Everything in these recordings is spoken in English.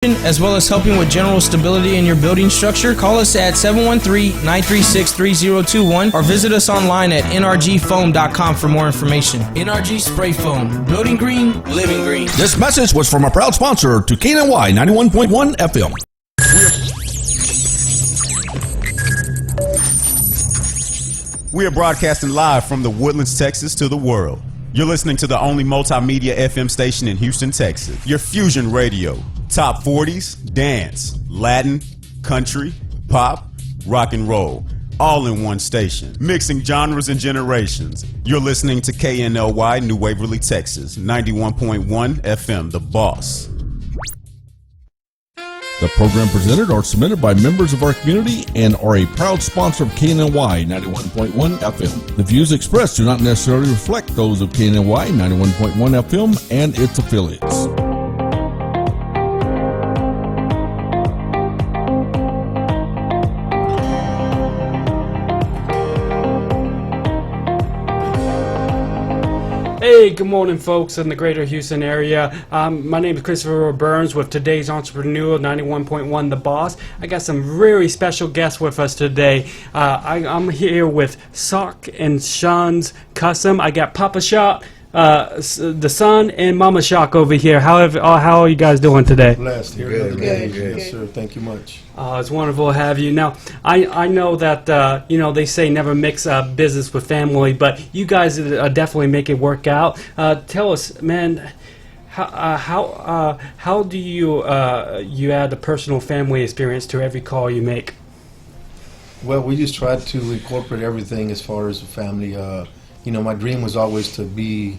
as well as helping with general stability in your building structure, call us at 713-936-3021 or visit us online at nrgfoam.com for more information. NRG Spray Foam. Building green, living green. This message was from a proud sponsor to KNLY 91.1 FM. We are broadcasting live from the Woodlands, Texas to the world. You're listening to the only multimedia FM station in Houston, Texas. Your Fusion Radio. Top 40s, dance, Latin, country, pop, rock and roll. All in one station. Mixing genres and generations. You're listening to KNLY New Waverly, Texas. 91.1 FM, The Boss. The program presented or submitted by members of our community and are a proud sponsor of KNLY 91.1 FM. The views expressed do not necessarily reflect those of KNLY 91.1 FM and its affiliates. Hey, good morning, folks in the greater Houston area. My name is Christopher Burns with today's Entrepreneur 91.1 The Boss. I got some very special guests with us today. I'm here with Sock and Sean's Custom. I got Papa Shock, the son, and Mama Shock over here. How are you guys doing today? Blessed here. Good. Yes, sir. Thank you much. It's wonderful to have you. Now, I know that, they say never mix business with family, but you guys definitely make it work out. Tell us, man, how do you add a personal family experience to every call you make? Well, we just tried to incorporate everything as far as the family. My dream was always to do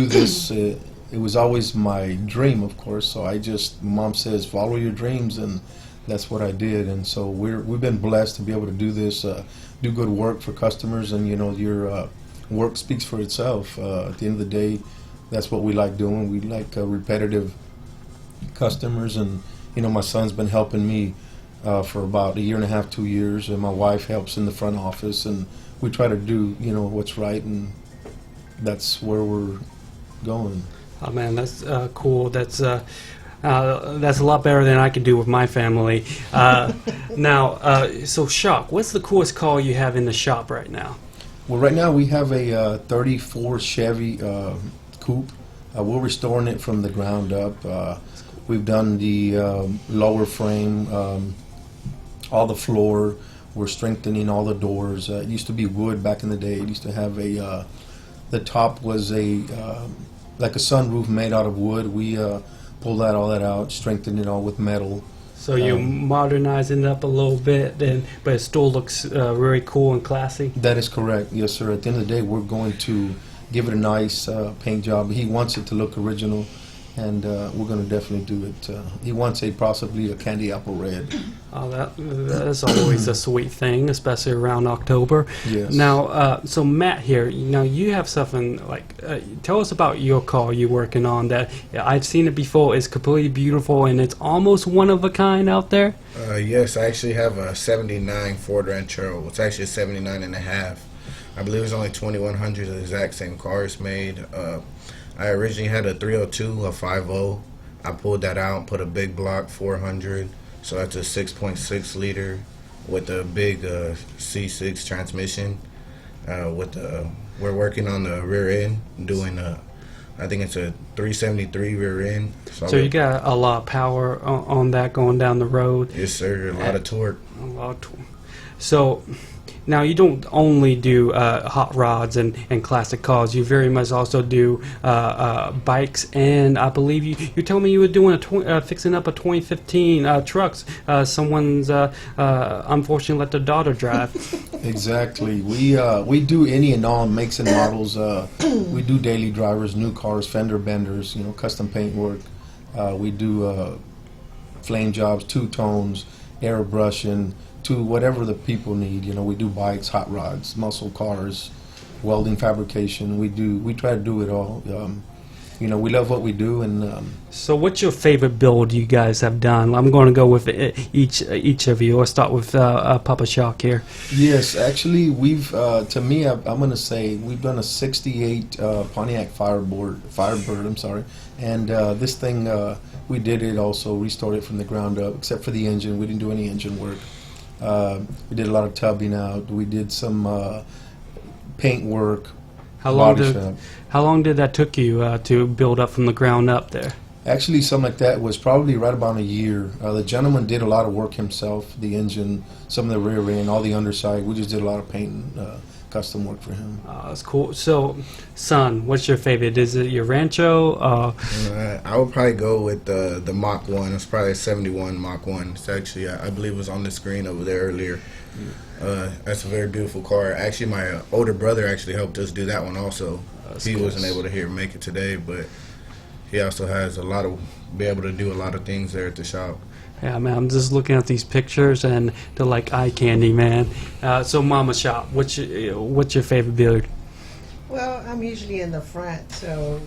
this. It was always my dream, of course. So Mom says, follow your dreams, and that's what I did. And so we've been blessed to be able to do this, do good work for customers, and your work speaks for itself. At the end of the day, that's what we like doing. We like repetitive customers, and my son's been helping me for about 1.5 to 2 years, and my wife helps in the front office, and we try to do what's right, and that's where we're going. Oh man, that's cool. That's a lot better than I can do with my family. So Shock, what's the coolest car you have in the shop right now? Well, right now we have a 34 Chevy coupe. We're restoring it from the ground up. We've done the lower frame, all the floor. We're strengthening all the doors. It used to be wood back in the day. It used to have the top was like a sunroof made out of wood. We pulled all that out, strengthened it all with metal. So you're modernizing it up a little bit, but it still looks very cool and classy? That is correct, yes, sir. At the end of the day, we're going to give it a nice paint job. He wants it to look original, and we're going to definitely do it. He wants possibly a candy apple red. Oh, that's always a sweet thing, especially around October. Yes. Now, so Matt here, you have something tell us about your car you're working on that I've seen it before. It's completely beautiful, and it's almost one of a kind out there. Yes, I actually have a 79 Ford Ranchero. It's actually a 79 and a half. I believe it's only 2,100, the exact same car it's made. I originally had a 302, a 50. I pulled that out and put a big block 400. So that's a 6.6 liter with a big C6 transmission. We're working on the rear end, doing I think it's a 373 rear end. So you got a lot of power on that going down the road. Yes, sir. A lot of torque. So now you don't only do hot rods and classic cars. You very much also do bikes, and I believe you told me you were doing fixing up a 2015 trucks. Someone's unfortunately let their daughter drive. Exactly. We do any and all makes and models. We do daily drivers, new cars, fender benders, custom paint work. We do flame jobs, two-tones, airbrushing, to whatever the people need. We do bikes, hot rods, muscle cars, welding, fabrication. We try to do it all. We love what we do. And so what's your favorite build you guys have done? I'm going to go with each of you. Let's start with Papa Shock here. Yes, actually, we've I'm going to say we've done a 68 Pontiac Firebird, and this thing we did it also, restored it from the ground up, except for the engine. We didn't do any engine work. We did a lot of tubbing out. We did some paint work. How long body did shop. how long did that took you to build up from the ground up there? Actually, something like that was probably right about a year. The gentleman did a lot of work himself, the engine, some of the rear end, all the underside. We just did a lot of paint and custom work for him. That's cool. So, son, what's your favorite? Is it your Rancho? I would probably go with the Mach 1. It's probably a 71 Mach 1. It's actually, I believe it was on the screen over there earlier. That's a very beautiful car. Actually, my older brother actually helped us do that one also. He wasn't able to make it today, but he also has be able to do a lot of things there at the shop. Yeah, man, I'm just looking at these pictures and they're like eye candy, man. So, Mama Shop, what's your favorite build? Well, I'm usually in the front, so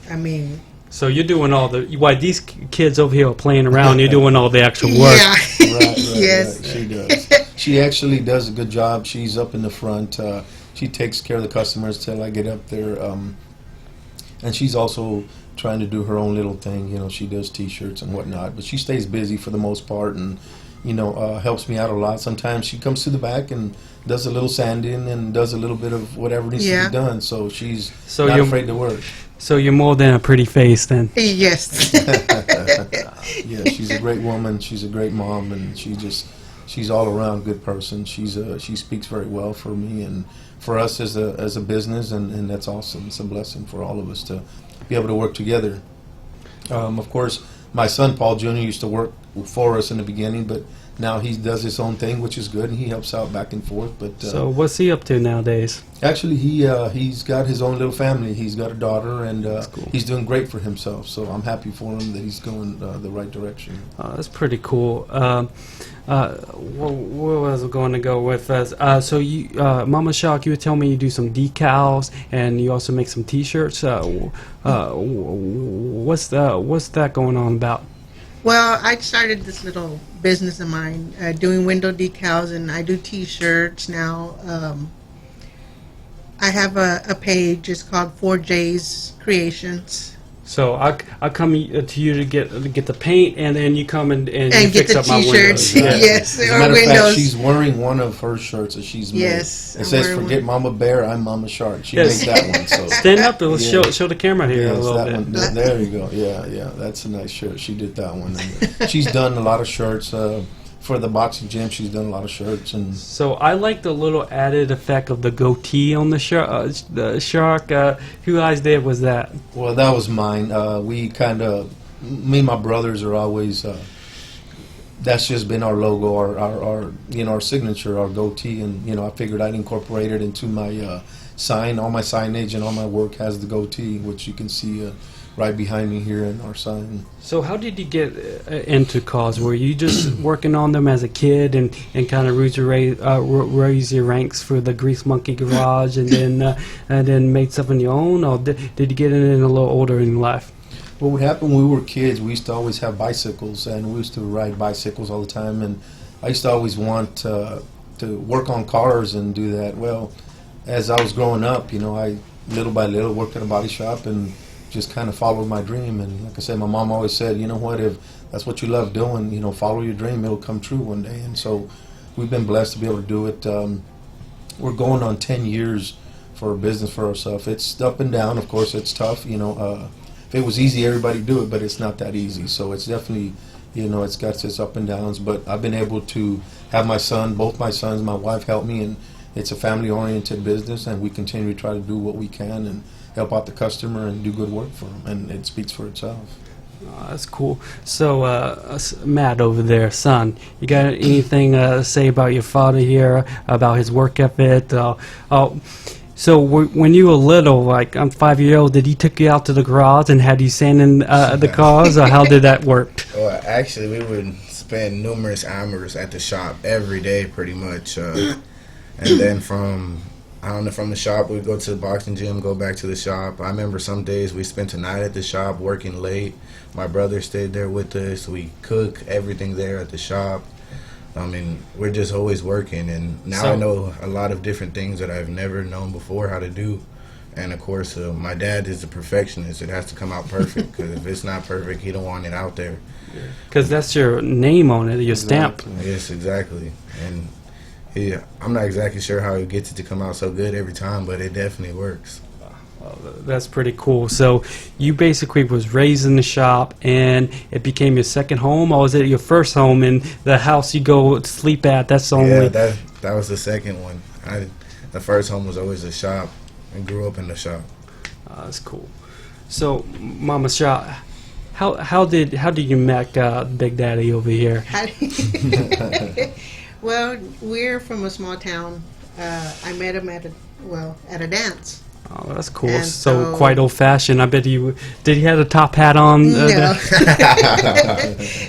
I mean. So you're doing all the while these kids over here are playing around. You're doing all the actual work. Yeah. Right, Yes. She does. She actually does a good job. She's up in the front. She takes care of the customers till I get up there. And she's also trying to do her own little thing. You know, she does T-shirts and whatnot. But she stays busy for the most part and, helps me out a lot. Sometimes she comes to the back and does a little sanding and does a little bit of whatever needs to be done. So she's not afraid to work. So you're more than a pretty face, then. Yes. Yeah, she's a great woman. She's a great mom, and she's all around good person. She speaks very well for me and for us as a business, and that's awesome. It's a blessing for all of us to be able to work together. Of course, my son Paul Jr. used to work for us in the beginning, but now he does his own thing, which is good, and he helps out back and forth. But so what's he up to nowadays? actually, he's got his own little family. He's got a daughter, and cool. he's doing great for himself. So I'm happy for him that he's going the right direction. That's pretty cool. Where was I going to go with us? So you, Mama Shock, you were telling me you do some decals and you also make some T-shirts. What's that going on about? Well, I started this little business of mine doing window decals, and I do T-shirts now. I have a page. It's called 4J's Creations. So I come to you to get the paint, and then you come and you And get fix the up my T-shirts. windows. Yes, As a or matter of fact, windows. she's wearing one of her shirts that she's made. Yes, It I'm says, wearing "Forget one. Mama Bear, I'm Mama Shark." She Yes. made that one. So Stand up and Yeah. show the camera here yes, a little that bit. one. There you go. Yeah, that's a nice shirt. She did that one. And she's done a lot of shirts for the boxing gym. She's done a lot of shirts and. So I like the little added effect of the goatee on the shark. Who guys did was that? Well, that was mine. We kind of, me and my brothers are always. That's just been our logo, our signature, our goatee, and I figured I'd incorporate it into my sign. All my signage and all my work has the goatee, which you can see right behind me here in our sign. So how did you get into cars? Were you just working on them as a kid and kind of raise your ranks for the Grease Monkey Garage and then made something your own, or did you get in it a little older in life? What would happen when we were kids, we used to always have bicycles, and we used to ride bicycles all the time, and I used to always want to work on cars and do that. Well, as I was growing up, I little by little worked at a body shop and just kind of followed my dream. And like I said, my mom always said, you know what, if that's what you love doing, follow your dream, it'll come true one day. And so we've been blessed to be able to do it. We're going on 10 years for a business for ourselves. It's up and down, of course, it's tough, if it was easy, everybody'd do it, but it's not that easy. So it's definitely, it's got its up and downs. But I've been able to have both my sons, my wife help me, and it's a family-oriented business, and we continue to try to do what we can and help out the customer and do good work for them, and it speaks for itself. That's cool. So, Matt over there, son, you got anything to say about your father here, about his work ethic? So when you were little, like I'm 5 years old, did he took you out to the garage and had you sanding the cars, or how did that work? Well, actually, we would spend numerous hours at the shop every day, pretty much. And then from the shop, we'd go to the boxing gym, go back to the shop. I remember some days we spent a night at the shop working late. My brother stayed there with us. We cook everything there at the shop. I mean, we're just always working, and now I know a lot of different things that I've never known before how to do And of course, my dad is a perfectionist. It has to come out perfect, because if it's not perfect, he don't want it out there. Because that's your name on it, your stamp. Yes, exactly. And yeah, I'm not exactly sure how he gets it to come out so good every time, but it definitely works. That's pretty cool. So you basically was raised in the shop, and it became your second home, or was it your first home in the house you go to sleep at? That's the only. Yeah, that was the second one. The first home was always the shop, and grew up in the shop. That's cool. So, Mama Shaw, how did you met Big Daddy over here? Well, we're from a small town. I met him at a dance. Oh, that's cool. And So so- quite old fashioned. I bet did he have a top hat on? No.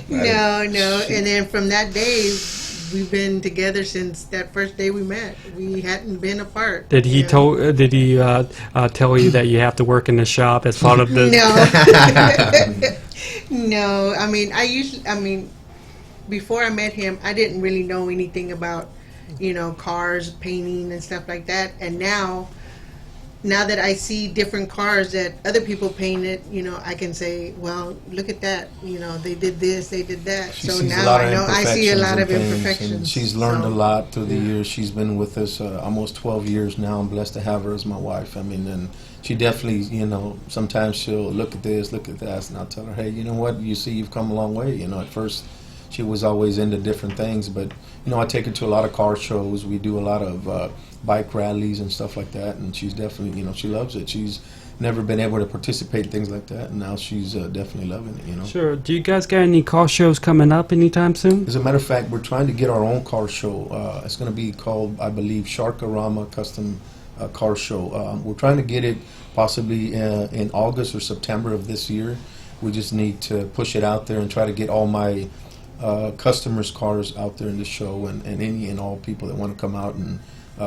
No. And then from that day, we've been together since that first day we met. We hadn't been apart. Did he you know. Did he tell you that you have to work in the shop as part of the? No. No. I mean, before I met him, I didn't really know anything about, cars, painting and stuff like that. And now that I see different cars that other people painted, I can say, well, look at that. They did this, they did that. She So sees a now lot I of know I see a lot of things, and imperfections. she's learned So, a lot through the years. She's been with us almost 12 years now. I'm blessed to have her as my wife. I mean, and she definitely, sometimes she'll look at this, look at that, and I'll tell her, hey, you know what? You see, you've come a long way. At first, she was always into different things, but I take her to a lot of car shows. We do a lot of bike rallies and stuff like that, and she's definitely, she loves it. She's never been able to participate in things like that, and now she's definitely loving it. Sure. Do you guys got any car shows coming up anytime soon? As a matter of fact, we're trying to get our own car show. It's going to be called, I believe, Sharkarama Custom Car Show. We're trying to get it possibly in August or September of this year. We just need to push it out there and try to get all my customers' cars out there in the show, and any and all people that want to come out and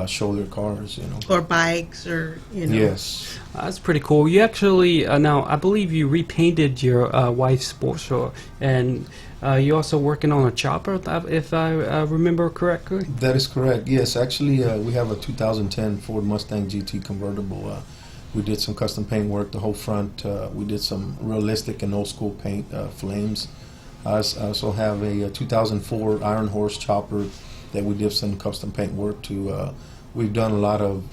show their cars, or bikes, or Yes. That's pretty cool. You actually now I believe you repainted your wife's sports car, and you also working on a chopper, if I remember correctly. That is correct. Yes, actually, we have a 2010 Ford Mustang GT convertible. We did some custom paint work, the whole front. We did some realistic and old school paint, flames. I also have a 2004 Iron Horse chopper that we did some custom paint work to. We've done a lot of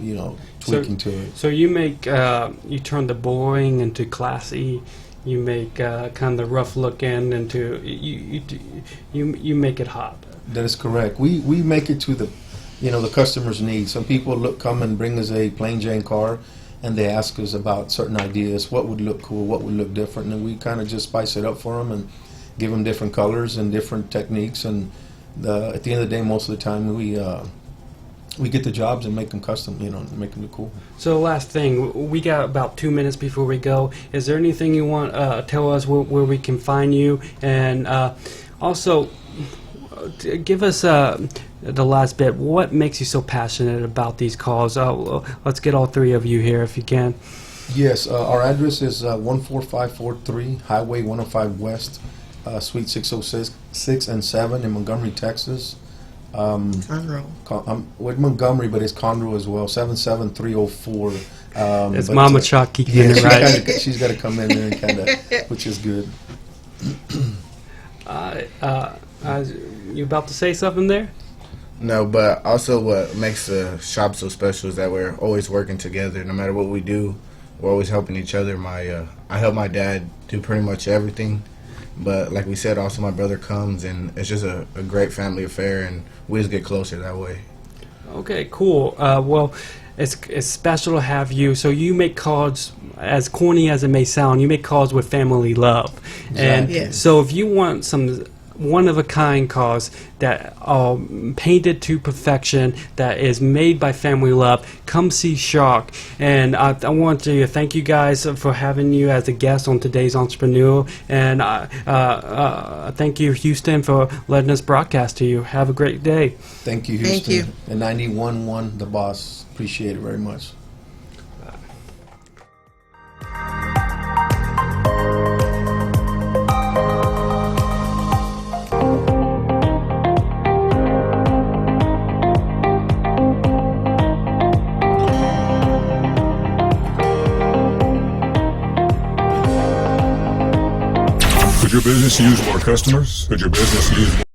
tweaking to it. So you make you turn the boring into classy. You make kind of the rough looking into you make it hot. That is correct. We make it to the the customer's needs. Some people come and bring us a plain Jane car, and they ask us about certain ideas, what would look cool, what would look different, and we kind of just spice it up for them and give them different colors and different techniques. And at the end of the day, most of the time we get the jobs and make them custom, make them look cool. So last thing, we got about 2 minutes before we go. Is there anything you want to tell us where we can find you? And also, give us the last bit. What makes you so passionate about these cars? Let's get all three of you here if you can. Yes, our address is 14543 Highway 105 West, Suite 606 and 7 in Montgomery, Texas. Conroe. With Montgomery, but it's Conroe as well, 77304. It's Mama Chalk keeping it right. She's got to come in there and kind of, which is good. You about to say something there? No, but also what makes the shop so special is that we're always working together. No matter what we do, we're always helping each other. I help my dad do pretty much everything. But like we said, also my brother comes, and it's just a great family affair, and we just get closer that way. Okay, cool. Well, it's special to have you. So you make cards, as corny as it may sound, you make cards with family love. And Yes. so if you want some one-of-a-kind cards that are painted to perfection, that is made by family love, come see Shark. And I want to thank you guys for having you as a guest on today's Entrepreneur. And thank you, Houston, for letting us broadcast to you. Have a great day. Thank you, Thank Houston. you. And 91.1, the boss. Appreciate it very much. business use more customers? Could your business use more